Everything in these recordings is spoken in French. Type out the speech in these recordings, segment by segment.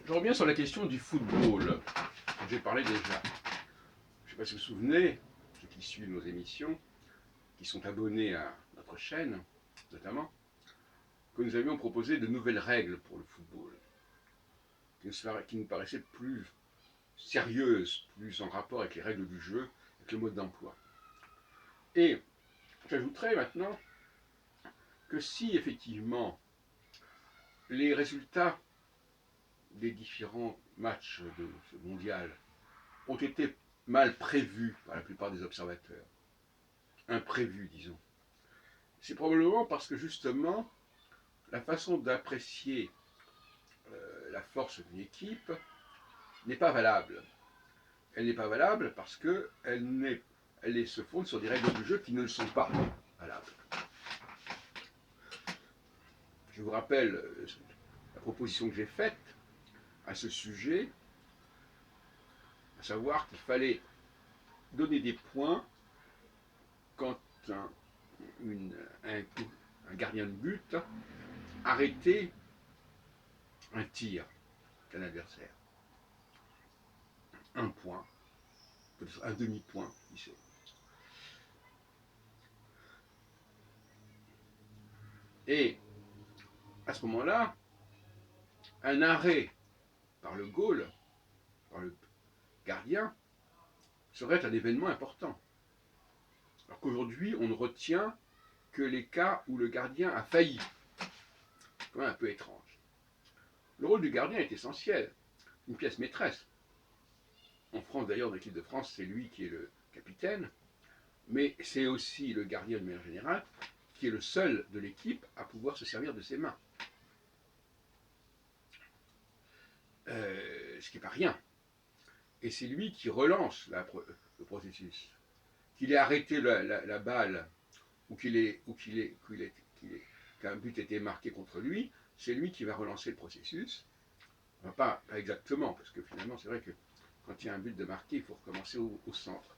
Je reviens sur la question du football, dont j'ai parlé déjà. Je ne sais pas si vous vous souvenez, ceux qui suivent nos émissions, qui sont abonnés à notre chaîne, notamment, que nous avions proposé de nouvelles règles pour le football, qui nous paraissaient plus sérieuses, plus en rapport avec les règles du jeu, avec le mode d'emploi. Et j'ajouterais maintenant que si effectivement les résultats des différents matchs de ce mondial ont été mal prévus par la plupart des observateurs, imprévus disons, c'est probablement parce que justement la façon d'apprécier la force d'une équipe n'est pas valable. Elle n'est pas valable parce qu'elle se fonde sur des règles du jeu qui ne sont pas valables. Je vous rappelle la proposition que j'ai faite à ce sujet, à savoir qu'il fallait donner des points quand un gardien de but arrêtait un tir d'un adversaire. Un point, peut-être un demi-point, qui sait. Et à ce moment-là, un arrêt par le goal, par le gardien, serait un événement important. Alors qu'aujourd'hui, on ne retient que les cas où le gardien a failli. C'est quand même un peu étrange. Le rôle du gardien est essentiel, une pièce maîtresse. En France, d'ailleurs, dans l'équipe de France, c'est lui qui est le capitaine, mais c'est aussi le gardien de manière générale qui est le seul de l'équipe à pouvoir se servir de ses mains. Ce qui n'est pas rien. Et c'est lui qui relance le processus. Qu'il ait arrêté la balle ou qu'un but ait été marqué contre lui, c'est lui qui va relancer le processus. Enfin, pas exactement, parce que finalement, c'est vrai que quand il y a un but de marqué, il faut recommencer au centre.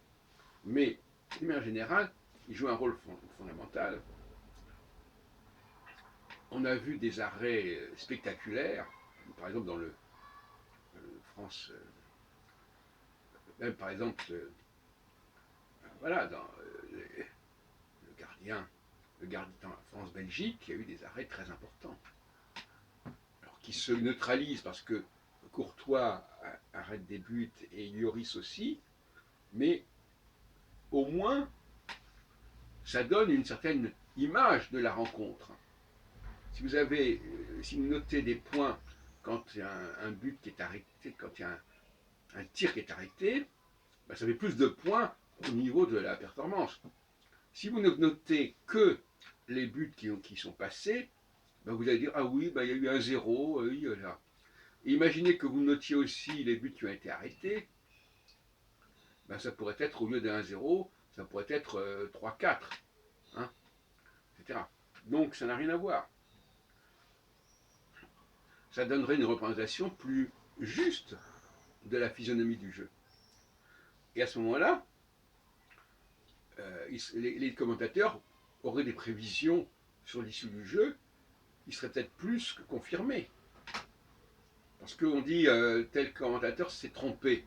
Mais, de manière générale, il joue un rôle fondamental. On a vu des arrêts spectaculaires, par exemple dans le France, même par exemple, voilà, dans le gardien dans la France-Belgique, il y a eu des arrêts très importants. Alors, qui se neutralisent parce que Courtois arrête des buts et Lloris aussi, mais au moins, ça donne une certaine image de la rencontre. Si vous notez des points quand il y a un but qui est arrêté, quand il y a un tir qui est arrêté, ben ça fait plus de points au niveau de la performance. Si vous ne notez que les buts qui sont passés, ben vous allez dire ah oui, ben il y a eu un 0, là. Et imaginez que vous notiez aussi les buts qui ont été arrêtés, ben ça pourrait être, au lieu de 1-0, ça pourrait être 3-4, hein, etc. Donc ça n'a rien à voir. Ça donnerait une représentation plus juste de la physionomie du jeu. Et à ce moment-là, les commentateurs auraient des prévisions sur l'issue du jeu, ils seraient peut-être plus que confirmés. Parce qu'on dit tel commentateur s'est trompé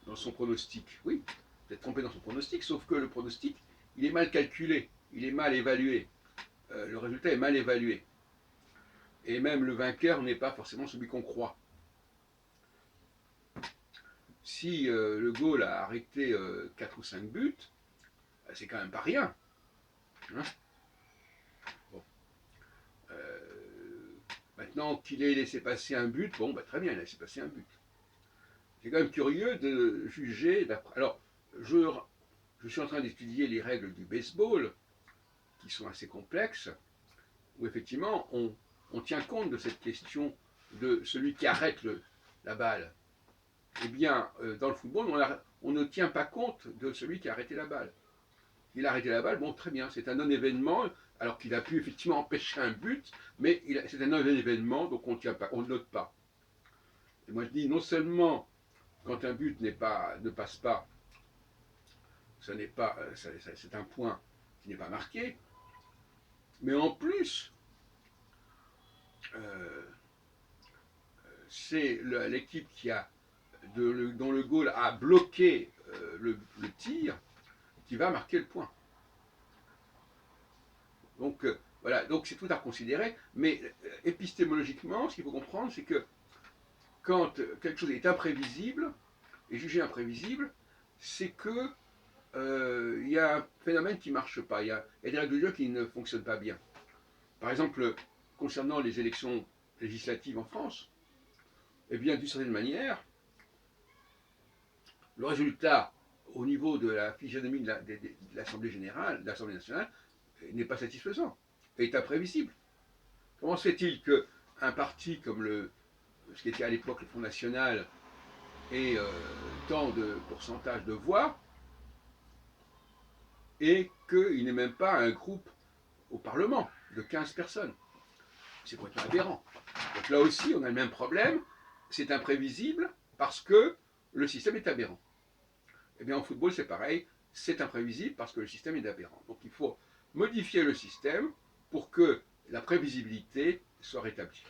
dans son pronostic. Oui, peut-être trompé dans son pronostic, sauf que le pronostic, il est mal calculé, il est mal évalué. Le résultat est mal évalué. Et même le vainqueur n'est pas forcément celui qu'on croit. Si le goal a arrêté 4 ou 5 buts, c'est quand même pas rien. Hein, bon. Maintenant qu'il ait laissé passer un but, bon, bah, très bien, il a laissé passer un but. C'est quand même curieux de juger d'après. Alors, je suis en train d'étudier les règles du baseball, qui sont assez complexes, où effectivement on tient compte de cette question de celui qui arrête la balle. Eh bien, dans le football, on ne tient pas compte de celui qui a arrêté la balle. Il a arrêté la balle, bon, très bien, c'est un non-événement, alors qu'il a pu effectivement empêcher un but, mais c'est un non-événement, donc on ne note pas. Et moi je dis, non seulement quand un but ne passe pas, c'est un point qui n'est pas marqué, mais en plus, c'est l'équipe dont le goal a bloqué le tir qui va marquer le point. Donc voilà, donc c'est tout à considérer, mais épistémologiquement, ce qu'il faut comprendre, c'est que quand quelque chose est imprévisible, et jugé imprévisible, c'est que y a un phénomène qui ne marche pas, il y a des règles de jeu qui ne fonctionnent pas bien. Par exemple, concernant les élections législatives en France, eh bien, d'une certaine manière, le résultat au niveau de la physionomie de l'Assemblée générale, de l'Assemblée nationale, n'est pas satisfaisant, est imprévisible. Comment se fait-il qu'un parti comme ce qui était à l'époque le Front National ait tant de pourcentage de voix et qu'il n'ait même pas un groupe au Parlement de 15 personnes? C'est complètement aberrant. Donc là aussi, on a le même problème, c'est imprévisible parce que le système est aberrant. Eh bien, en football, c'est pareil, c'est imprévisible parce que le système est aberrant. Donc il faut modifier le système pour que la prévisibilité soit rétablie.